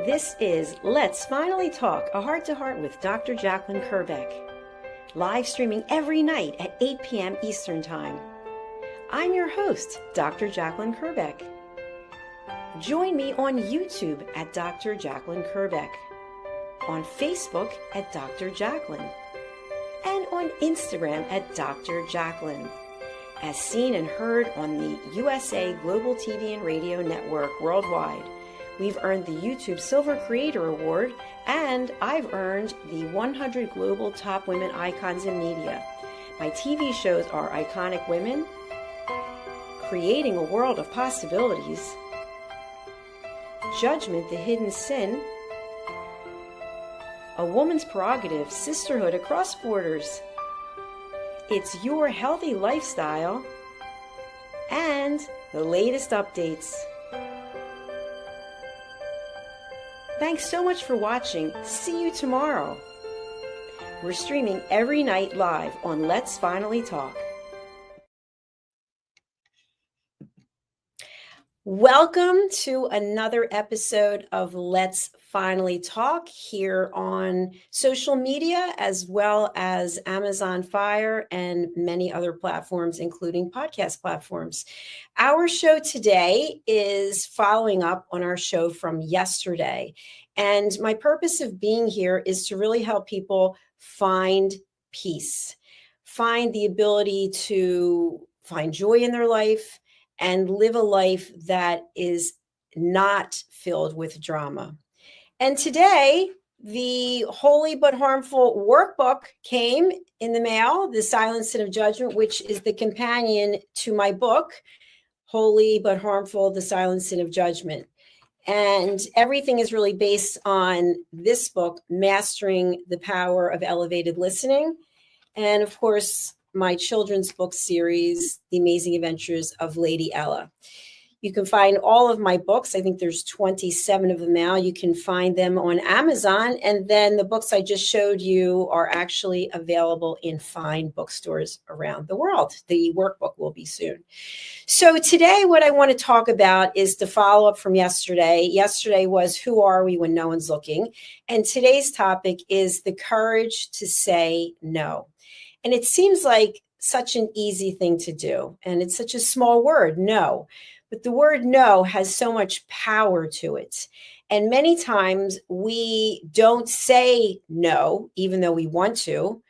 This is Let's Finally Talk, a heart-to-heart with Dr. Jacalyn Kerbeck, live streaming every night at 8 p.m. Eastern Time. I'm your host, Dr. Jacalyn Kerbeck. Join me on YouTube at Dr. Jacalyn Kerbeck, on Facebook at Dr. Jacalyn, and on Instagram at Dr. Jacalyn, as seen and heard on the USA Global TV and Radio Network worldwide. We've earned the YouTube Silver Creator Award, and I've earned the 100 Global Top Women Icons in Media. My TV shows are Iconic Women, Creating a World of Possibilities, Judgment, the Hidden Sin, A Woman's Prerogative, Sisterhood Across Borders, It's Your Healthy Lifestyle, and the latest updates. Thanks so much for watching. See you tomorrow. We're streaming every night live on Let's Finally Talk. Welcome to another episode of Let's Finally Talk here on social media, as well as Amazon Fire and many other platforms, including podcast platforms. Our show today is following up on our show from yesterday. And my purpose of being here is to really help people find peace, find the ability to find joy in their life, and live a life that is not filled with drama. And today, the Holy But Harmful Workbook came in the mail, The Silent Sin of Judgment, which is the companion to my book, Holy But Harmful, The Silent Sin of Judgment. And everything is really based on this book, Mastering the Power of Elevated Listening. And of course, my children's book series, The Amazing Adventures of Lady Ella. You can find all of my books. I think there's 27 of them now. You can find them on Amazon. And then the books I just showed you are actually available in fine bookstores around the world. The workbook will be soon. So today, what I want to talk about is the follow-up from yesterday. Yesterday was, who are we when no one's looking? And today's topic is the courage to say no. And it seems like such an easy thing to do. And it's such a small word, no. But the word no has so much power to it. And many times we don't say no, even though we want to,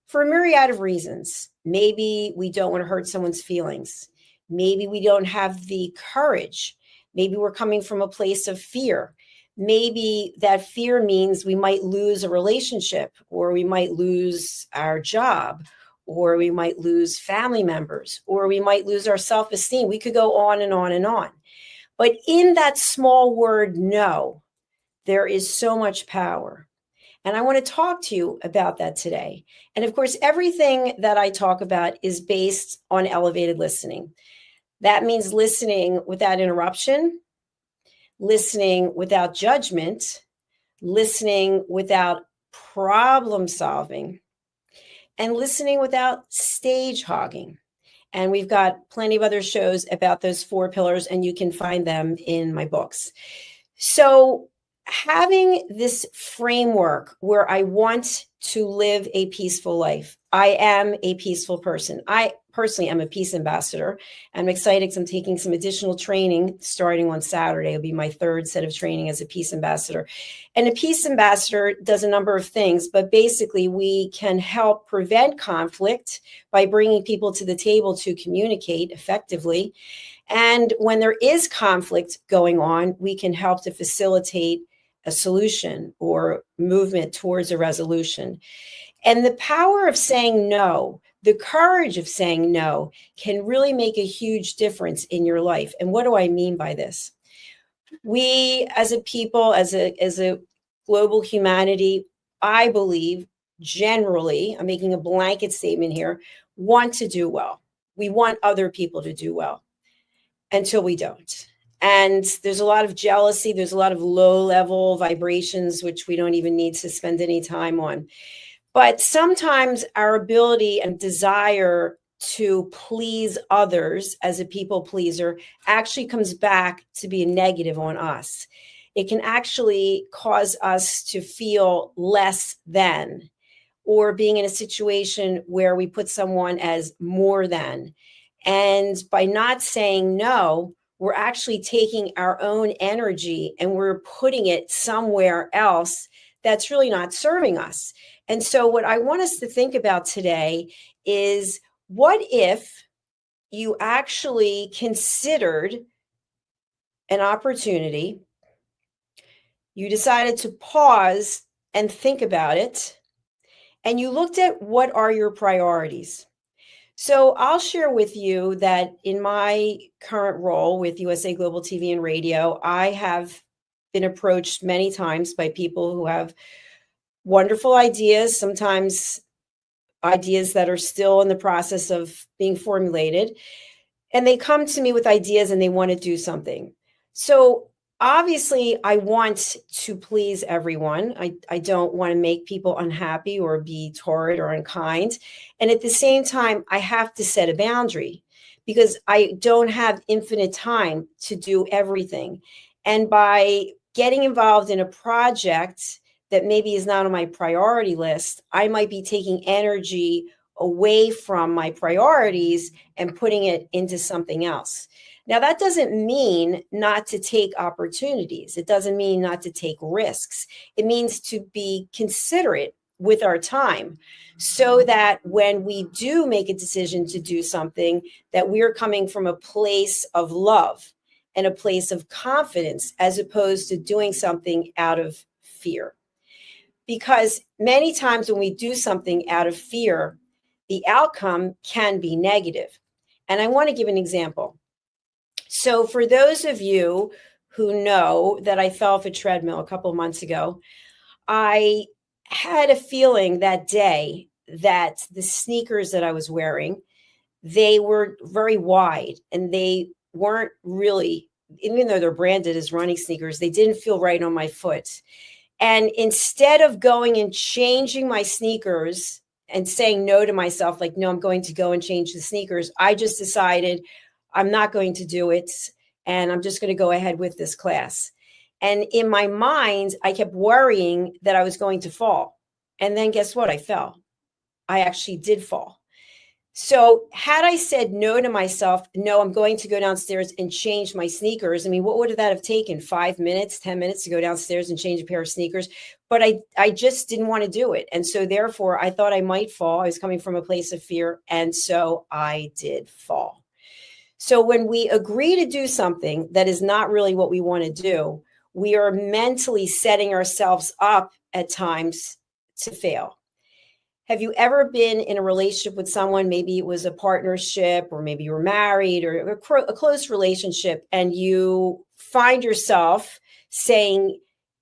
for a myriad of reasons. Maybe we don't want to hurt someone's feelings. Maybe we don't have the courage. Maybe we're coming from a place of fear. Maybe that fear means we might lose a relationship, or we might lose our job, or we might lose family members, or we might lose our self-esteem. We could go on and on and on. But in that small word, no, there is so much power. And I want to talk to you about that today. And of course, everything that I talk about is based on elevated listening. That means listening without interruption, listening without judgment, listening without problem solving, and listening without stage hogging. And we've got plenty of other shows about those four pillars, and you can find them in my books. So having this framework where I want to live a peaceful life, I am a peaceful person. I personally am a peace ambassador. I'm excited because I'm taking some additional training starting on Saturday. It'll be my third set of training as a peace ambassador. And a peace ambassador does a number of things, but basically we can help prevent conflict by bringing people to the table to communicate effectively. And when there is conflict going on, we can help to facilitate a solution or movement towards a resolution. And the power of saying no, the courage of saying no, can really make a huge difference in your life. And what do I mean by this? We as a people, as a global humanity, I believe generally, I'm making a blanket statement here, want to do well. We want other people to do well until we don't. And there's a lot of jealousy. There's a lot of low-level vibrations, which we don't even need to spend any time on. But sometimes our ability and desire to please others as a people pleaser actually comes back to be a negative on us. it can actually cause us to feel less than, or being in a situation where we put someone as more than. And by not saying no, we're actually taking our own energy and we're putting it somewhere else that's really not serving us. And so, what I want us to think about today is, what if you actually considered an opportunity, you decided to pause and think about it, and you looked at what are your priorities? So I'll share with you that in my current role with USA Global TV and Radio, I have been approached many times by people who have wonderful ideas, sometimes ideas that are still in the process of being formulated. And they come to me with ideas and they want to do something. So obviously, I want to please everyone. I don't want to make people unhappy or be torrid or unkind. And at the same time, I have to set a boundary because I don't have infinite time to do everything. And by getting involved in a project that maybe is not on my priority list, I might be taking energy away from my priorities and putting it into something else. Now, that doesn't mean not to take opportunities. It doesn't mean not to take risks. It means to be considerate with our time so that when we do make a decision to do something, that we're coming from a place of love and a place of confidence as opposed to doing something out of fear. Because many times when we do something out of fear, the outcome can be negative. And I want to give an example. So for those of you who know that I fell off a treadmill a couple of months ago, I had a feeling that day that the sneakers that I was wearing, they were very wide and they weren't really, even though they're branded as running sneakers, they didn't feel right on my foot. And instead of going and changing my sneakers and saying no to myself, like, no, I'm going to go and change the sneakers, I just decided I'm not going to do it. And I'm just going to go ahead with this class. And in my mind, I kept worrying that I was going to fall. And then guess what? I fell. I actually did fall. So had I said no to myself, no, I'm going to go downstairs and change my sneakers. I mean, what would that have taken? 5 minutes, 10 minutes to go downstairs and change a pair of sneakers? But I just didn't want to do it. And so therefore, I thought I might fall. I was coming from a place of fear. And so I did fall. So when we agree to do something that is not really what we want to do, we are mentally setting ourselves up at times to fail. Have you ever been in a relationship with someone? Maybe it was a partnership, or maybe you were married, or a close relationship, and you find yourself saying,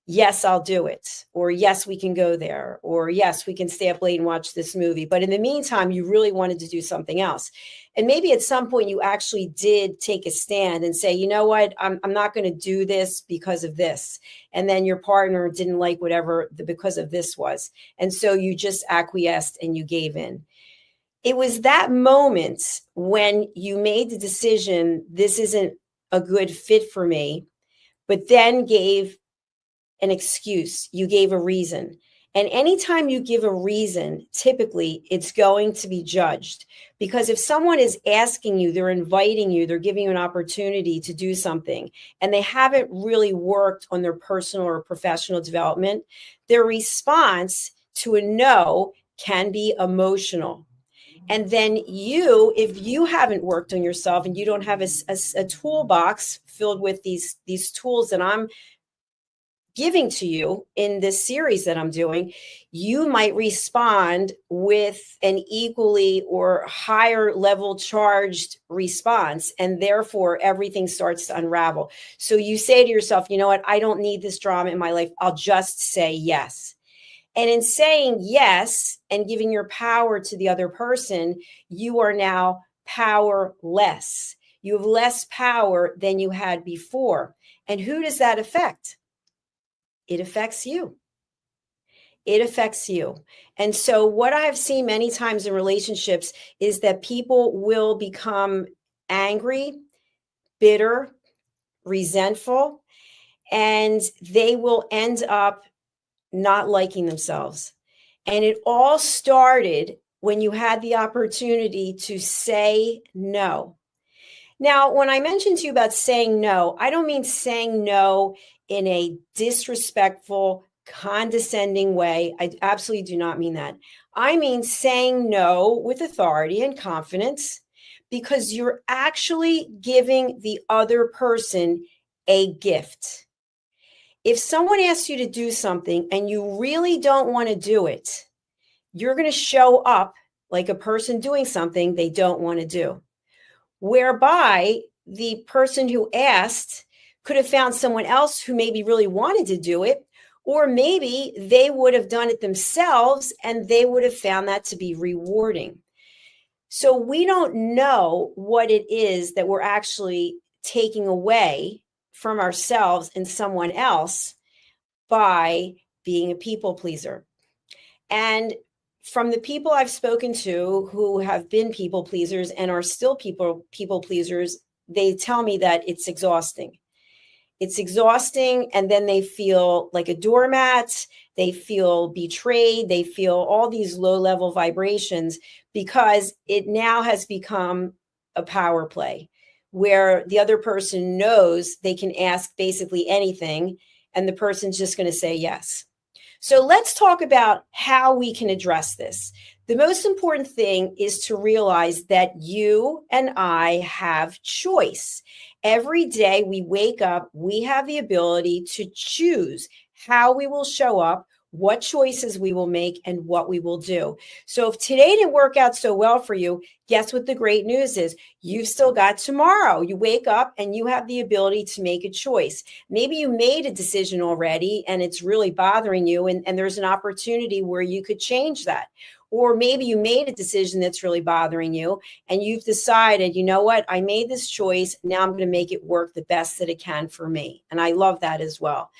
yes, I'll do it, or yes, we can go there, or yes, we can stay up late and watch this movie. But in the meantime, you really wanted to do something else. And maybe at some point you actually did take a stand and say, you know what, I'm not going to do this because of this. And then your partner didn't like whatever the because of this was. And so you just acquiesced and you gave in. It was that moment when you made the decision, this isn't a good fit for me, but then gave an excuse, you gave a reason. And anytime you give a reason, typically it's going to be judged. Because if someone is asking you, they're inviting you, they're giving you an opportunity to do something, and they haven't really worked on their personal or professional development, their response to a no can be emotional. And then you, if you haven't worked on yourself and you don't have a toolbox filled with these tools that I'm giving to you in this series that I'm doing, you might respond with an equally or higher level charged response. And therefore, everything starts to unravel. So you say to yourself, you know what? I don't need this drama in my life. I'll just say yes. And in saying yes and giving your power to the other person, you are now powerless. You have less power than you had before. And who does that affect? It affects you. It affects you. And so what I've seen many times in relationships is that people will become angry, bitter, resentful, and they will end up not liking themselves. And it all started when you had the opportunity to say no. Now, when I mentioned to you about saying no, I don't mean saying no in a disrespectful, condescending way. I absolutely do not mean that. I mean saying no with authority and confidence, because you're actually giving the other person a gift. If someone asks you to do something and you really don't want to do it, you're going to show up like a person doing something they don't want to do, whereby the person who asked could have found someone else who maybe really wanted to do it, or maybe they would have done it themselves and they would have found that to be rewarding. So we don't know what it is that we're actually taking away from ourselves and someone else by being a people pleaser. And from the people I've spoken to who have been people pleasers and are still people pleasers, they tell me that it's exhausting. It's exhausting, and then they feel like a doormat. They feel betrayed. They feel all these low-level vibrations because it now has become a power play where the other person knows they can ask basically anything, and the person's just going to say yes. So let's talk about how we can address this. The most important thing is to realize that you and I have choice. Every day we wake up, we have the ability to choose how we will show up, what choices we will make, and what we will do. So if today didn't work out so well for you, guess what the great news is? You've still got tomorrow. You wake up and you have the ability to make a choice. Maybe you made a decision already and it's really bothering you, and there's an opportunity where you could change that. Or maybe you made a decision that's really bothering you and you've decided, you know what, I made this choice. Now I'm going to make it work the best that it can for me. And I love that as well.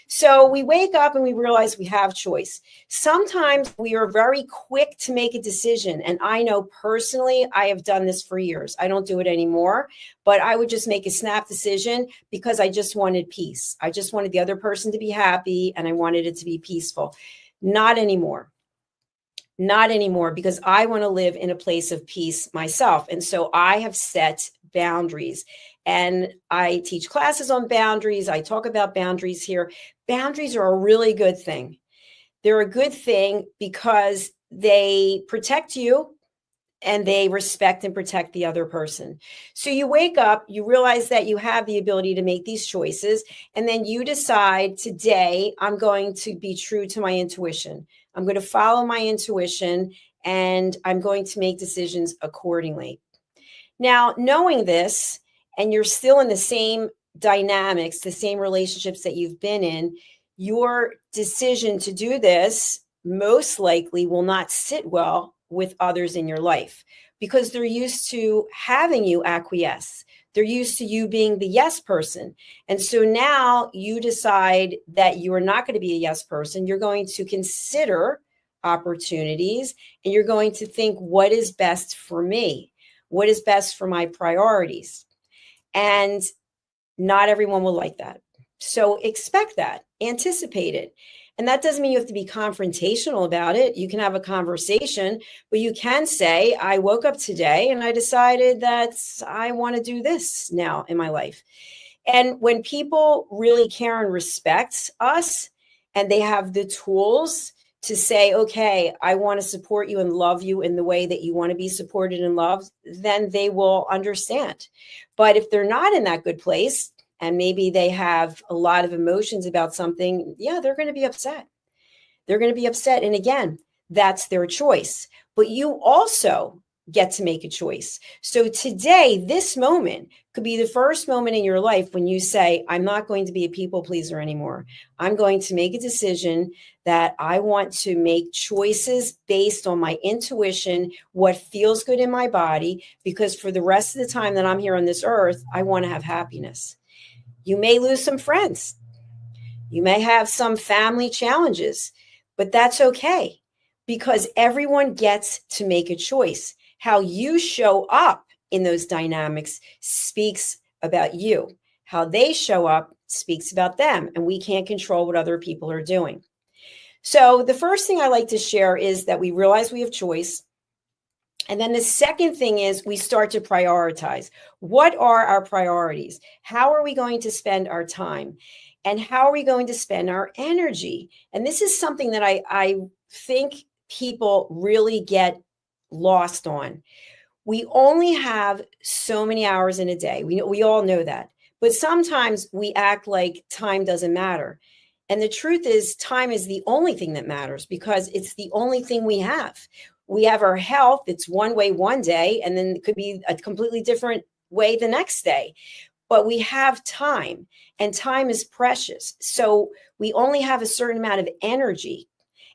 So we wake up and we realize we have choice. Sometimes we are very quick to make a decision. And I know personally, I have done this for years. I don't do it anymore, but I would just make a snap decision because I just wanted peace. I just wanted the other person to be happy and I wanted it to be peaceful. Not anymore. Not anymore, because I want to live in a place of peace myself. And so I have set boundaries, and I teach classes on boundaries. I talk about boundaries here. Boundaries are a really good thing. They're a good thing because they protect you and they respect and protect the other person. So you wake up, you realize that you have the ability to make these choices, and then you decide, today, I'm going to be true to my intuition. I'm going to follow my intuition, and I'm going to make decisions accordingly. Now, knowing this, and you're still in the same dynamics, the same relationships that you've been in, your decision to do this most likely will not sit well with others in your life because they're used to having you acquiesce. They're used to you being the yes person. And so now you decide that you are not going to be a yes person. You're going to consider opportunities and you're going to think, what is best for me? What is best for my priorities? And not everyone will like that. So expect that, anticipate it. And that doesn't mean you have to be confrontational about it. You can have a conversation, but you can say, I woke up today and I decided that I want to do this now in my life. And when people really care and respect us, and they have the tools to say, okay, I want to support you and love you in the way that you want to be supported and loved, then they will understand. But if they're not in that good place, and maybe they have a lot of emotions about something, yeah, they're going to be upset. They're going to be upset. And again, that's their choice. But you also get to make a choice. So today, this moment could be the first moment in your life when you say, I'm not going to be a people pleaser anymore. I'm going to make a decision that I want to make choices based on my intuition, what feels good in my body, because for the rest of the time that I'm here on this earth, I want to have happiness. You may lose some friends. You may have some family challenges, but that's okay because everyone gets to make a choice. How you show up in those dynamics speaks about you. How they show up speaks about them, and we can't control what other people are doing. So the first thing I like to share is that we realize we have choice. And then the second thing is we start to prioritize. What are our priorities? How are we going to spend our time? And how are we going to spend our energy? And this is something that I think people really get lost on. We only have so many hours in a day. We all know that. But sometimes we act like time doesn't matter. And the truth is, time is the only thing that matters because it's the only thing we have. We have our health. It's one way one day, and then it could be a completely different way the next day. But we have time, and time is precious. So we only have a certain amount of energy.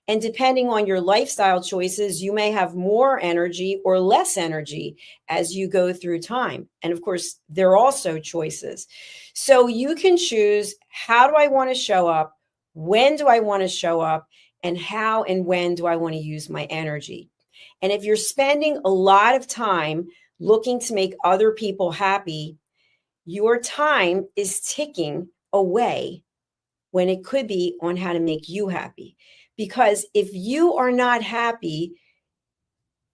And depending on your lifestyle choices, you may have more energy or less energy as you go through time. And of course, there are also choices. So you can choose, how do I want to show up? When do I want to show up? And how and when do I want to use my energy? And if you're spending a lot of time looking to make other people happy, your time is ticking away when it could be on how to make you happy. Because if you are not happy,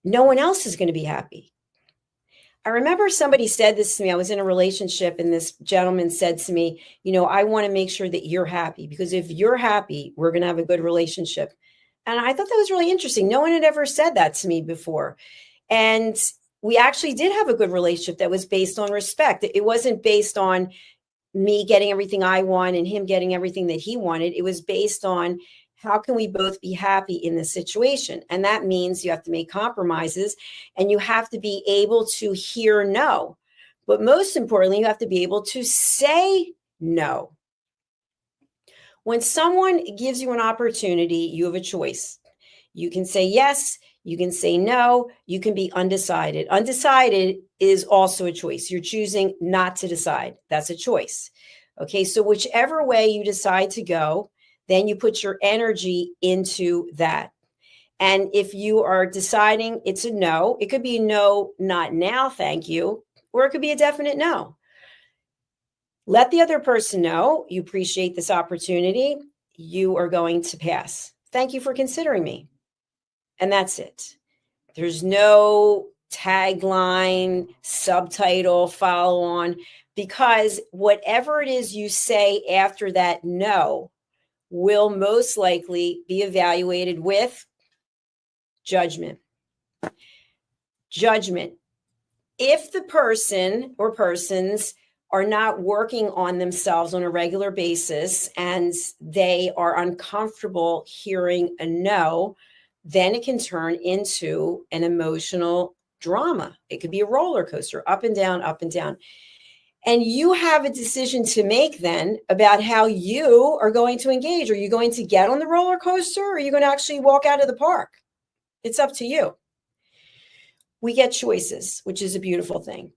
no one else is going to be happy. I remember somebody said this to me. I was in a relationship and this gentleman said to me, I want to make sure that you're happy, because if you're happy, we're going to have a good relationship. And I thought that was really interesting. No one had ever said that to me before. And we actually did have a good relationship that was based on respect. It wasn't based on me getting everything I want and him getting everything that he wanted. It was based on, how can we both be happy in this situation? And that means you have to make compromises and you have to be able to hear no. But most importantly, you have to be able to say no. When someone gives you an opportunity, you have a choice. You can say yes, you can say no, you can be undecided. Undecided is also a choice. You're choosing not to decide. That's a choice. Okay, so whichever way you decide to go, then you put your energy into that. And if you are deciding it's a no, it could be no, not now, thank you, or it could be a definite no. Let the other person know you appreciate this opportunity. You are going to pass. Thank you for considering me. And that's it. There's no tagline, subtitle, follow on, because whatever it is you say after that no will most likely be evaluated with judgment. Judgment. If the person or persons are not working on themselves on a regular basis and they are uncomfortable hearing a no, then it can turn into an emotional drama. It could be a roller coaster, up and down, up and down. And you have a decision to make then about how you are going to engage. Are you going to get on the roller coaster, or are you going to actually walk out of the park? It's up to you. We get choices, which is a beautiful thing.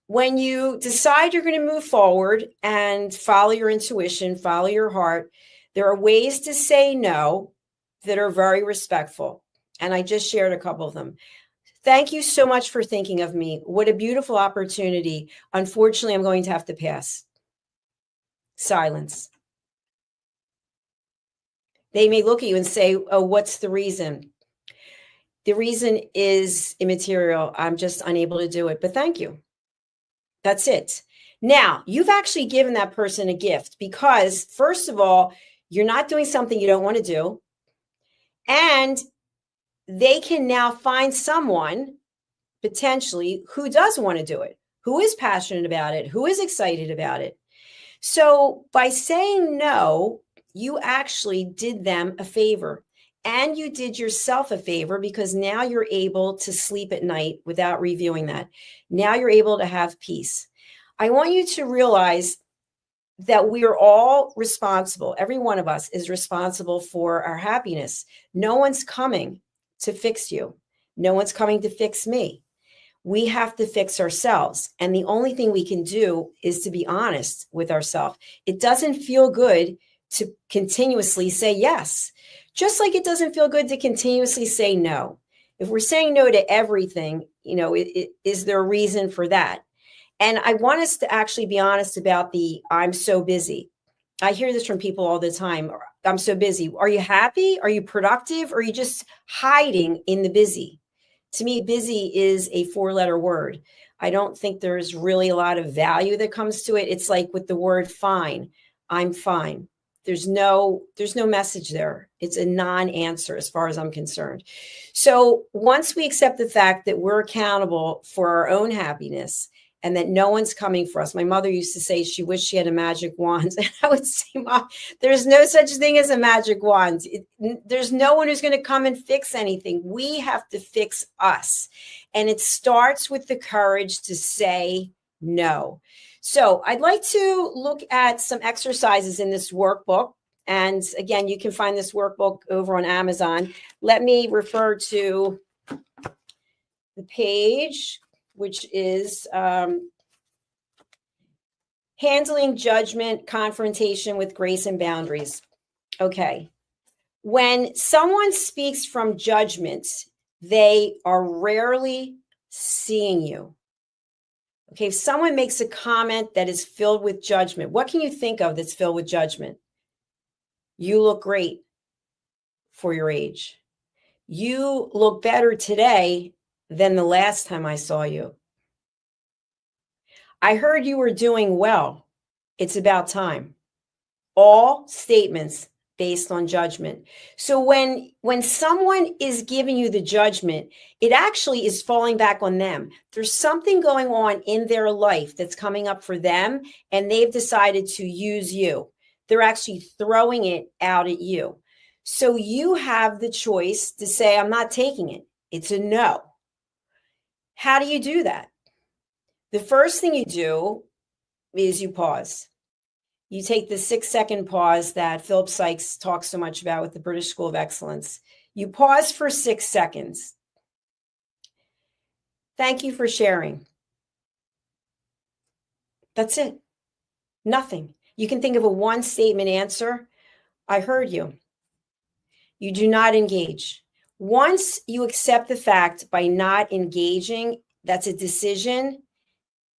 When you decide you're going to move forward and follow your intuition, follow your heart, there are ways to say no that are very respectful. And I just shared a couple of them. Thank you so much for thinking of me. What a beautiful opportunity. Unfortunately, I'm going to have to pass. Silence. They may look at you and say, oh, what's the reason? The reason is immaterial. I'm just unable to do it, but thank you. That's it. Now, you've actually given that person a gift because, first of all, you're not doing something you don't want to do. And they can now find someone potentially who does want to do it, who is passionate about it, who is excited about it. So by saying no, you actually did them a favor. And you did yourself a favor because now you're able to sleep at night without reviewing that. Now you're able to have peace. I want you to realize that we are all responsible. Every one of us is responsible for our happiness. No one's coming to fix you. No one's coming to fix me. We have to fix ourselves. And the only thing we can do is to be honest with ourselves. It doesn't feel good to continuously say yes, just like it doesn't feel good to continuously say no. If we're saying no to everything, is there a reason for that? And I want us to actually be honest about the I'm so busy. I hear this from people all the time. I'm so busy. Are you happy? Are you productive? Or are you just hiding in the busy? To me, busy is a 4-letter word. I don't think there's really a lot of value that comes to it. It's like with the word fine. I'm fine. There's no message there. It's a non-answer as far as I'm concerned. So once we accept the fact that we're accountable for our own happiness and that no one's coming for us. My mother used to say she wished she had a magic wand. And I would say, Mom, there's no such thing as a magic wand. There's no one who's going to come and fix anything. We have to fix us. And it starts with the courage to say no. So I'd like to look at some exercises in this workbook. And again, you can find this workbook over on Amazon. Let me refer to the page, which is handling judgment, confrontation with grace and boundaries. Okay. When someone speaks from judgment, they are rarely seeing you. Okay. If someone makes a comment that is filled with judgment, what can you think of that's filled with judgment? You look great for your age. You look better today than the last time I saw you. I heard you were doing well. It's about time. All statements based on judgment. So when someone is giving you the judgment, it actually is falling back on them. There's something going on in their life that's coming up for them, and they've decided to use you. They're actually throwing it out at you. So you have the choice to say, I'm not taking it. It's a no. How do you do that? The first thing you do is you pause. You take the 6-second pause that Philip Sykes talks so much about with the British School of Excellence. You pause for 6 seconds. Thank you for sharing. That's it. Nothing. You can think of a one-statement answer. I heard you. You do not engage. Once you accept the fact by not engaging, that's a decision,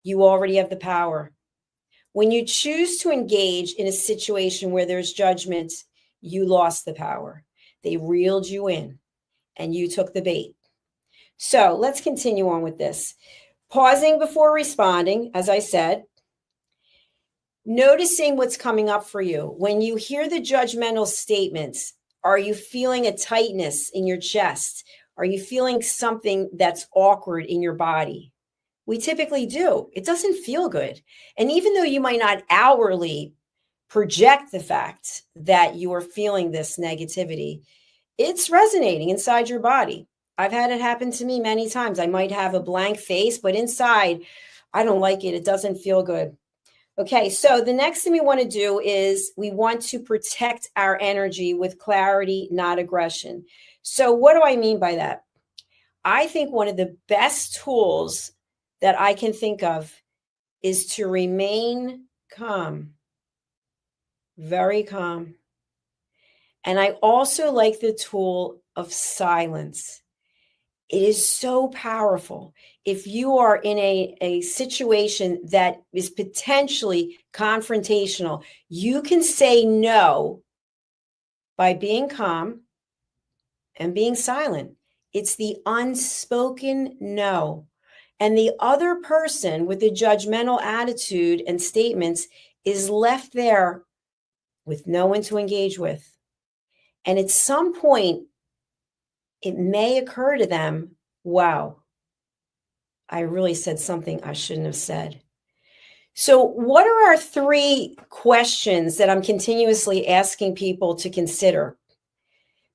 you already have the power. When you choose to engage in a situation where there's judgment, you lost the power. They reeled you in and you took the bait. So let's continue on with this. Pausing before responding, as I said, noticing what's coming up for you. When you hear the judgmental statements, are you feeling a tightness in your chest? Are you feeling something that's awkward in your body? We typically do. It doesn't feel good. And even though you might not outwardly project the fact that you are feeling this negativity, it's resonating inside your body. I've had it happen to me many times. I might have a blank face, but inside, I don't like it. It doesn't feel good. Okay, so the next thing we want to do is we want to protect our energy with clarity, not aggression. So what do I mean by that? I think one of the best tools that I can think of is to remain calm, very calm. And I also like the tool of silence. It is so powerful. If you are in a situation that is potentially confrontational, you can say no by being calm and being silent. It's the unspoken no. And the other person with a judgmental attitude and statements is left there with no one to engage with. And at some point, it may occur to them, wow, I really said something I shouldn't have said. So what are our 3 questions that I'm continuously asking people to consider?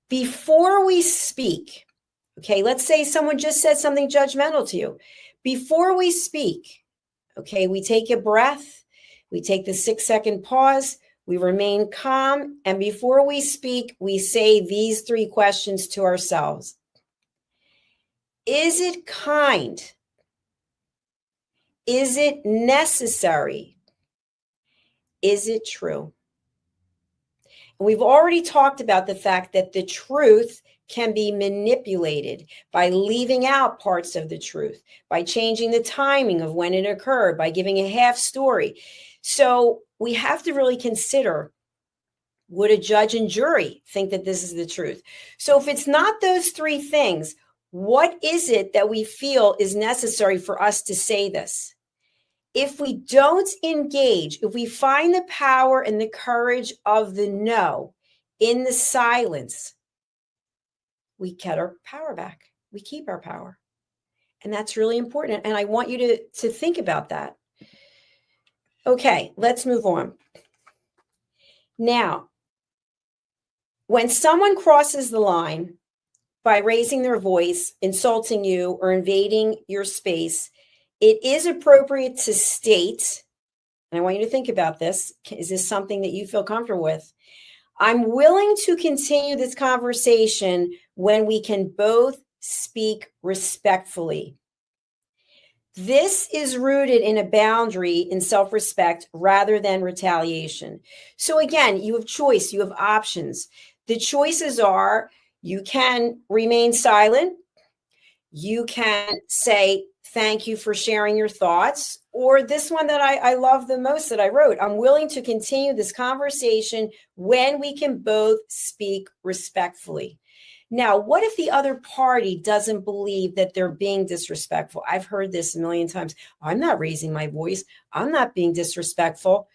Before we speak, okay, let's say someone just said something judgmental to you. Before we speak, okay, we take a breath, we take the 6-second pause, we remain calm, and before we speak, we say these 3 questions to ourselves. Is it kind? Is it necessary? Is it true? And we've already talked about the fact that the truth can be manipulated by leaving out parts of the truth, by changing the timing of when it occurred, by giving a half story. So we have to really consider, would a judge and jury think that this is the truth? So if it's not those three things, what is it that we feel is necessary for us to say this? If we don't engage, if we find the power and the courage of the no in the silence, we get our power back. We keep our power. And that's really important. And I want you to think about that. Okay, let's move on. Now, when someone crosses the line by raising their voice, insulting you, or invading your space, it is appropriate to state, and I want you to think about this, is this something that you feel comfortable with? I'm willing to continue this conversation when we can both speak respectfully. This is rooted in a boundary in self-respect rather than retaliation. So again, you have choice, you have options. The choices are, you can remain silent, you can say, thank you for sharing your thoughts, or this one that I love the most that I wrote, I'm willing to continue this conversation when we can both speak respectfully. Now, what if the other party doesn't believe that they're being disrespectful? I've heard this a million times. I'm not raising my voice. I'm not being disrespectful.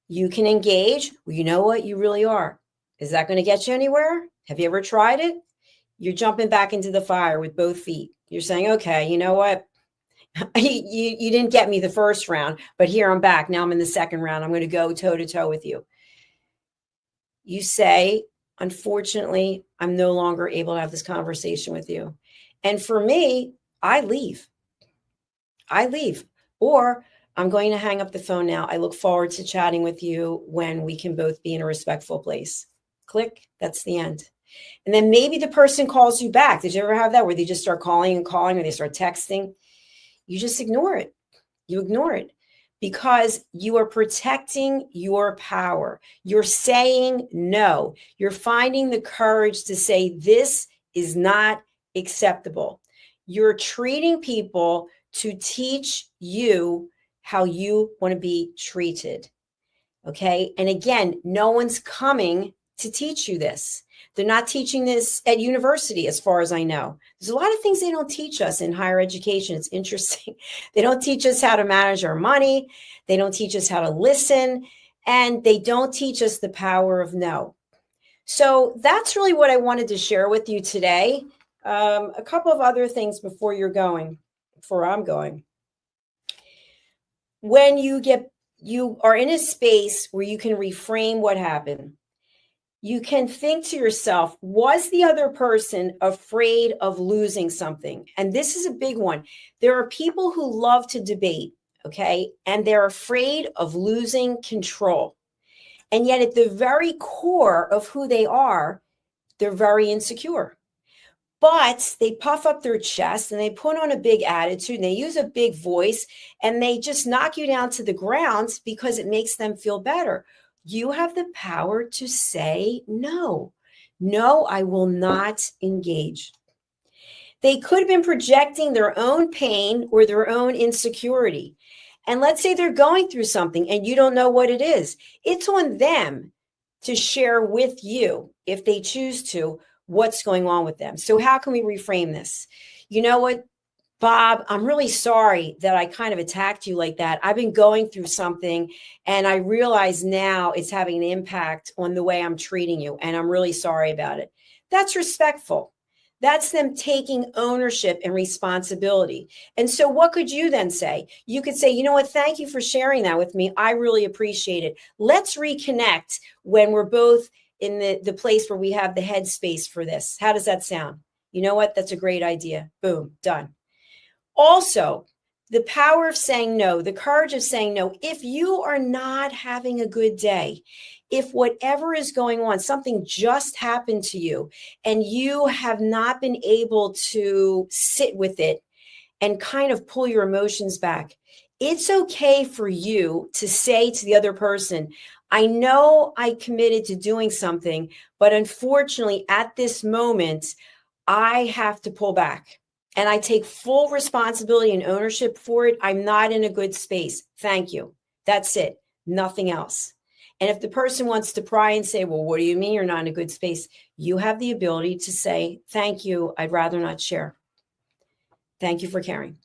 You can engage. Well, you know what? You really are. Is that going to get you anywhere? Have you ever tried it? You're jumping back into the fire with both feet. You're saying, okay, you know what? you didn't get me the first round, but here I'm back. Now I'm in the second round. I'm going to go toe to toe with you. You say, unfortunately, I'm no longer able to have this conversation with you. And for me, I leave. Or I'm going to hang up the phone now. I look forward to chatting with you when we can both be in a respectful place. Click. That's the end. And then maybe the person calls you back. Did you ever have that where they just start calling, or they start texting? You just ignore it. You ignore it because you are protecting your power. You're saying no. You're finding the courage to say this is not acceptable. You're treating people to teach you how you want to be treated. Okay. And again, no one's coming to teach you this. They're not teaching this at university, as far as I know. There's a lot of things they don't teach us in higher education. It's interesting. They don't teach us how to manage our money. They don't teach us how to listen. And they don't teach us the power of no. So that's really what I wanted to share with you today. A couple of other things before I'm going. When you are in a space where you can reframe what happened, you can think to yourself, was the other person afraid of losing something? And this is a big one. There are people who love to debate, okay? And they're afraid of losing control. And yet at the very core of who they are, they're very insecure. But they puff up their chest and they put on a big attitude and they use a big voice and they just knock you down to the ground because it makes them feel better. You have the power to say no. No, I will not engage. They could have been projecting their own pain or their own insecurity. And let's say they're going through something and you don't know what it is. It's on them to share with you, if they choose to, what's going on with them. So how can we reframe this? You know what, Bob, I'm really sorry that I kind of attacked you like that. I've been going through something and I realize now it's having an impact on the way I'm treating you. And I'm really sorry about it. That's respectful. That's them taking ownership and responsibility. And so what could you then say? You could say, you know what? Thank you for sharing that with me. I really appreciate it. Let's reconnect when we're both in the place where we have the headspace for this. How does that sound? You know what? That's a great idea. Boom, done. Also, the power of saying no, the courage of saying no. If you are not having a good day, if whatever is going on, something just happened to you and you have not been able to sit with it and kind of pull your emotions back, it's okay for you to say to the other person, I know I committed to doing something, but unfortunately at this moment, I have to pull back. And I take full responsibility and ownership for it. I'm not in a good space. Thank you. That's it. nothing else. And if the person wants to pry and say, well, what do you mean you're not in a good space? You have the ability to say, thank you, I'd rather not share. Thank you for caring.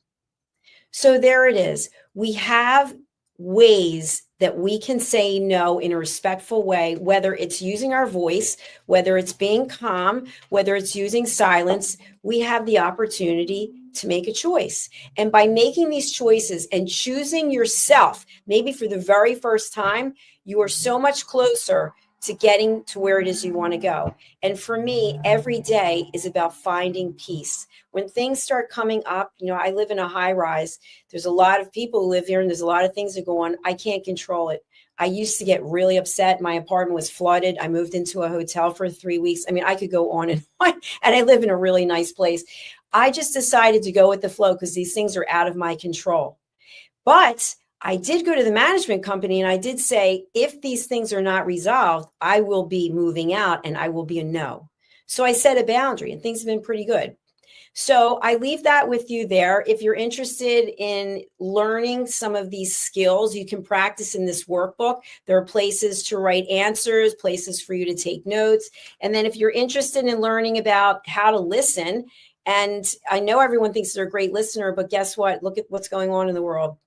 So there it is. We have ways that we can say no in a respectful way, whether it's using our voice, whether it's being calm, whether it's using silence. We have the opportunity to make a choice. And by making these choices and choosing yourself, maybe for the very first time, you are so much closer to getting to where it is you want to go. And for me, every day is about finding peace. When things start coming up, I live in a high rise. There's a lot of people who live here and there's a lot of things that go on. I can't control it. I used to get really upset. My apartment was flooded. I moved into a hotel for 3 weeks. I mean, I could go on and on, and I live in a really nice place. I just decided to go with the flow because these things are out of my control. But I did go to the management company and I did say, if these things are not resolved, I will be moving out and I will be a no. So I set a boundary and things have been pretty good. So I leave that with you there. If you're interested in learning some of these skills, you can practice in this workbook. There are places to write answers, places for you to take notes. And then if you're interested in learning about how to listen, and I know everyone thinks they're a great listener, but guess what? Look at what's going on in the world.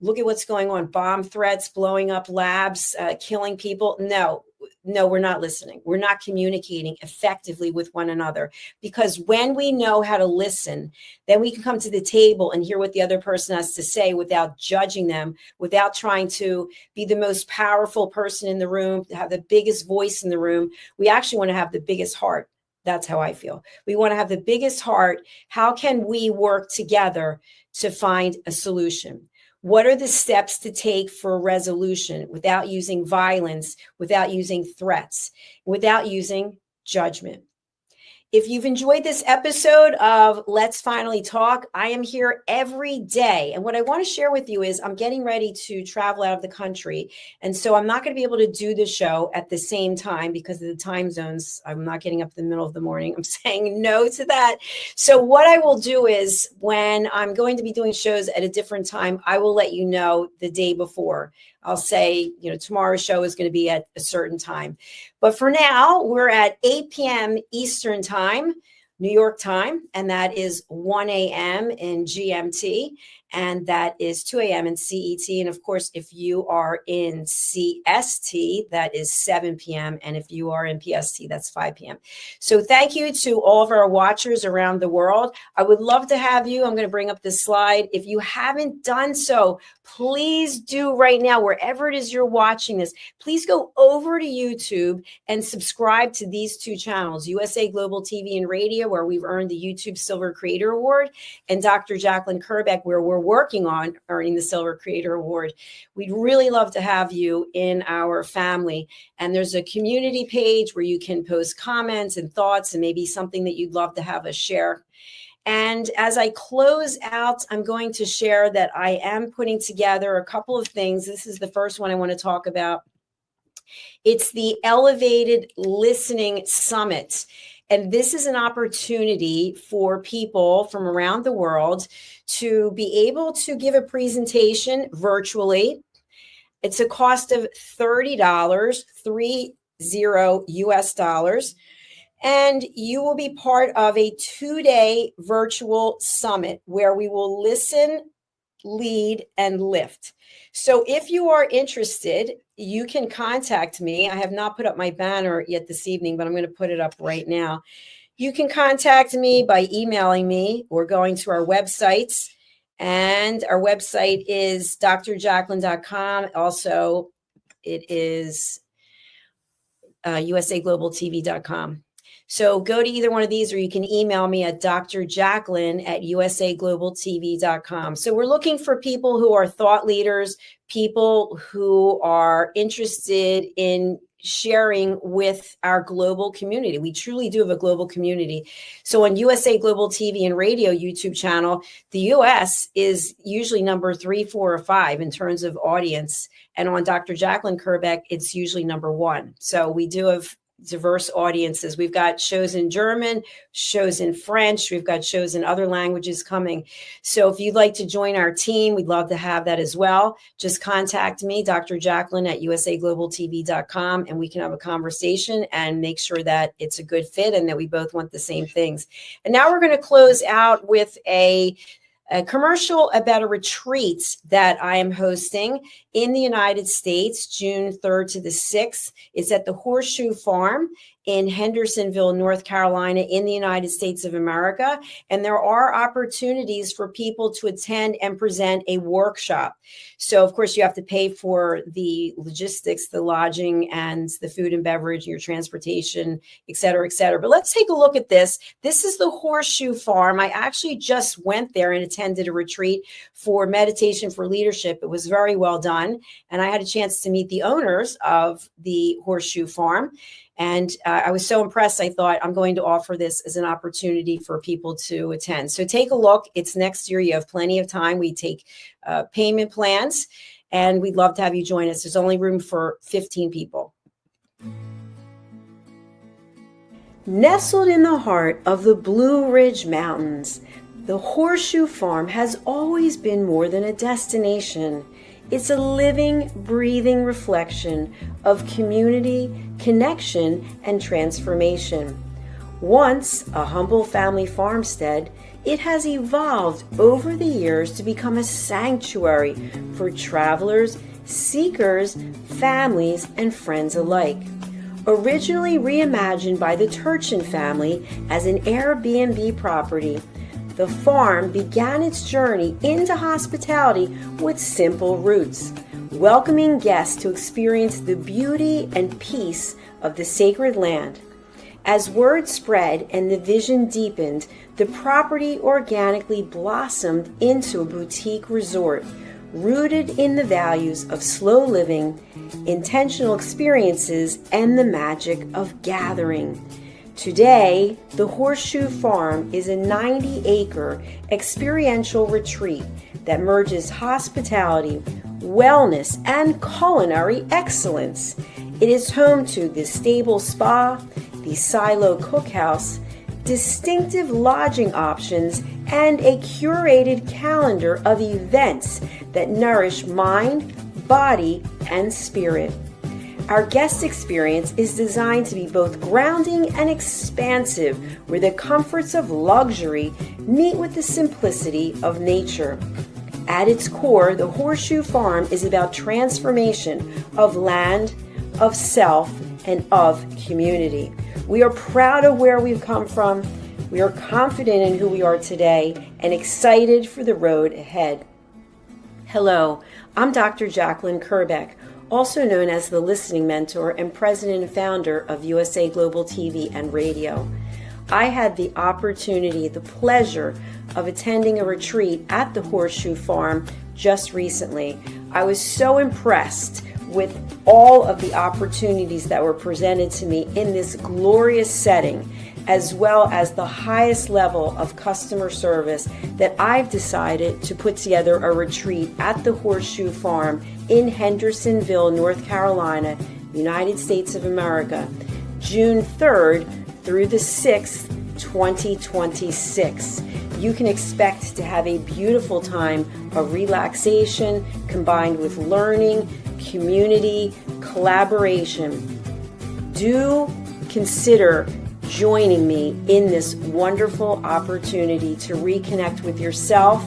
Look at what's going on. Bomb threats, blowing up labs, killing people. No, we're not listening. We're not communicating effectively with one another, because when we know how to listen, then we can come to the table and hear what the other person has to say without judging them, without trying to be the most powerful person in the room, to have the biggest voice in the room. We actually want to have the biggest heart. That's how I feel. We want to have the biggest heart. How can we work together to find a solution? What are the steps to take for a resolution without using violence, without using threats, without using judgment? If you've enjoyed this episode of Let's Finally Talk, I am here every day. And what I want to share with you is I'm getting ready to travel out of the country. And so I'm not going to be able to do the show at the same time because of the time zones. I'm not getting up in the middle of the morning. I'm saying no to that. So what I will do is when I'm going to be doing shows at a different time, I will let you know the day before. I'll say, tomorrow's show is going to be at a certain time. But for now, we're at 8 p.m. Eastern Time, New York time, and that is 1 a.m. in GMT, and that is 2 a.m. in CET. And of course, if you are in CST, that is 7 p.m. And if you are in PST, that's 5 p.m. So thank you to all of our watchers around the world. I would love to have you. I'm going to bring up this slide. If you haven't done so, please do right now, wherever it is you're watching this. Please go over to YouTube and subscribe to these two channels, USA Global TV and Radio, where we've earned the YouTube Silver Creator Award, and Dr. Jacalyn Kerbeck, where we're working on earning the Silver Creator Award. We'd really love to have you in our family. And there's a community page where you can post comments and thoughts and maybe something that you'd love to have us share. And as I close out, I'm going to share that I am putting together a couple of things. This is the first one I want to talk about. It's the Elevated Listening Summit. And this is an opportunity for people from around the world to be able to give a presentation virtually. It's a cost of $30, $30 US. And you will be part of a 2-day virtual summit where we will listen, lead, and lift. So if you are interested, you can contact me. I have not put up my banner yet this evening, but I'm going to put it up right now. You can contact me by emailing me or going to our websites. And our website is drjacalyn.com. Also, it is usaglobaltv.com. So go to either one of these, or you can email me at drjacalyn@usaglobaltv.com. So we're looking for people who are thought leaders, people who are interested in sharing with our global community. We truly do have a global community. So on USA Global TV and Radio YouTube channel, the US is usually number 3, 4, or 5 in terms of audience. And on Dr. Jacalyn Kerbeck, it's usually number 1. So we do have diverse audiences. We've got shows in German, shows in French, we've got shows in other languages coming. So if you'd like to join our team, we'd love to have that as well. Just contact me, Dr. Jacalyn at usaglobaltv.com, and we can have a conversation and make sure that it's a good fit and that we both want the same things. And now we're going to close out with a commercial about a retreat that I am hosting in the United States, June 3rd to the 6th. It's at the Horseshoe Farm in Hendersonville, North Carolina, in the United States of America. And there are opportunities for people to attend and present a workshop. So, of course, you have to pay for the logistics, the lodging, and the food and beverage, your transportation, et cetera, et cetera. But let's take a look at this. This is the Horseshoe Farm. I actually just went there and attended a retreat for meditation for leadership. It was very well done. And I had a chance to meet the owners of the Horseshoe Farm. And I was so impressed, I thought I'm going to offer this as an opportunity for people to attend. So take a look. It's next year. You have plenty of time. We take payment plans, and we'd love to have you join us. There's only room for 15 people. Nestled in the heart of the Blue Ridge Mountains, the Horseshoe Farm has always been more than a destination. It's a living, breathing reflection of community, connection, and transformation. Once a humble family farmstead, it has evolved over the years to become a sanctuary for travelers, seekers, families, and friends alike. Originally reimagined by the Turchin family as an Airbnb property, the farm began its journey into hospitality with simple roots, welcoming guests to experience the beauty and peace of the sacred land. As word spread and the vision deepened, the property organically blossomed into a boutique resort, rooted in the values of slow living, intentional experiences, and the magic of gathering. Today, the Horseshoe Farm is a 90-acre experiential retreat that merges hospitality, wellness, and culinary excellence. It is home to the Stable Spa, the Silo Cookhouse, distinctive lodging options, and a curated calendar of events that nourish mind, body, and spirit. Our guest experience is designed to be both grounding and expansive, where the comforts of luxury meet with the simplicity of nature. At its core, the Horseshoe Farm is about transformation of land, of self, and of community. We are proud of where we've come from. We are confident in who we are today and excited for the road ahead. Hello, I'm Dr. Jacalyn Kerbeck, also known as the Listening Mentor and President and Founder of USA Global TV and Radio. I had the opportunity, the pleasure of attending a retreat at the Horseshoe Farm just recently. I was so impressed with all of the opportunities that were presented to me in this glorious setting, as well as the highest level of customer service, that I've decided to put together a retreat at the Horseshoe Farm in Hendersonville, North Carolina, United States of America, June 3rd through the 6th, 2026. You can expect to have a beautiful time of relaxation combined with learning, community, collaboration. Do consider joining me in this wonderful opportunity to reconnect with yourself,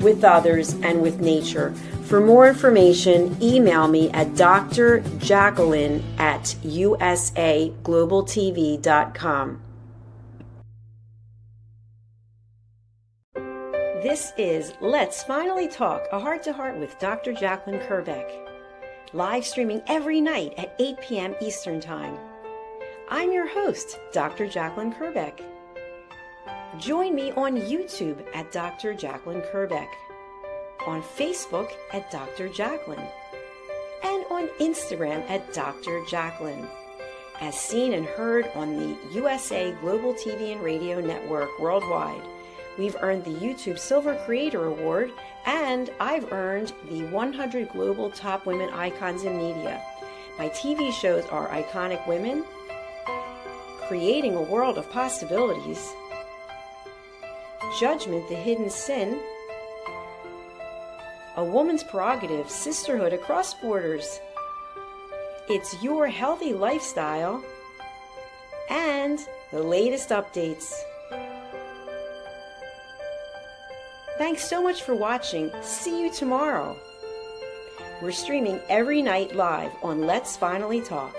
with others, and with nature. For more information, email me at drjacalyn@usaglobaltv.com. This is Let's Finally Talk, a heart-to-heart with Dr. Jacalyn Kerbeck, live streaming every night at 8 p.m. Eastern Time. I'm your host, Dr. Jacalyn Kerbeck. Join me on YouTube at Dr. Jacalyn Kerbeck, on Facebook at Dr. Jacalyn, and on Instagram at Dr. Jacalyn, as seen and heard on the USA Global TV and Radio Network worldwide. We've earned the YouTube Silver Creator Award, and I've earned the 100 Global Top Women Icons in Media. My TV shows are Iconic Women, creating a world of possibilities. Judgment, the hidden sin. A woman's prerogative, sisterhood across borders. It's your healthy lifestyle. And the latest updates. Thanks so much for watching. See you tomorrow. We're streaming every night live on Let's Finally Talk.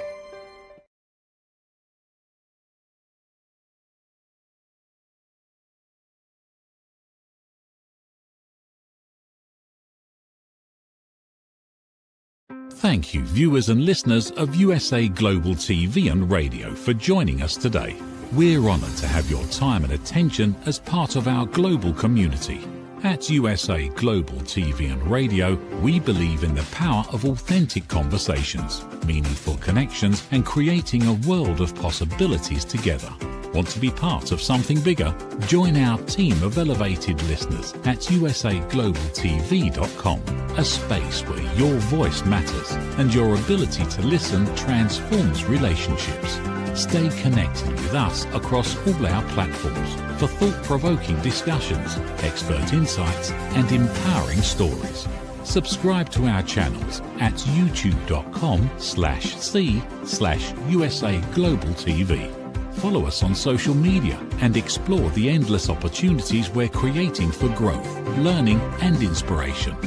Thank you, viewers and listeners of USA Global TV and Radio, for joining us today. We're honoured to have your time and attention as part of our global community. At USA Global TV and Radio, we believe in the power of authentic conversations, meaningful connections, and creating a world of possibilities together. Want to be part of something bigger? Join our team of elevated listeners at usaglobaltv.com, a space where your voice matters and your ability to listen transforms relationships. Stay connected with us across all our platforms for thought-provoking discussions, expert insights, and empowering stories. Subscribe to our channels at youtube.com/c/USA-Global-TV. Follow us on social media and explore the endless opportunities we're creating for growth, learning, and inspiration.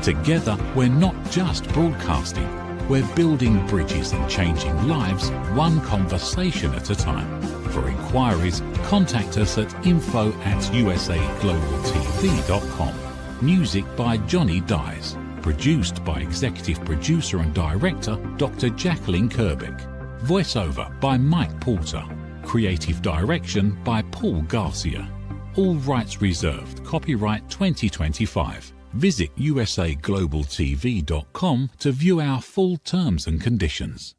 Together, we're not just broadcasting. We're building bridges and changing lives one conversation at a time. For inquiries, contact us at info@usaglobaltv.com. Music by Johnny Dies. Produced by Executive Producer and Director Dr. Jacalyn Kerbeck. Voiceover by Mike Porter. Creative Direction by Paul Garcia. All rights reserved. Copyright 2025. Visit usaglobaltv.com to view our full terms and conditions.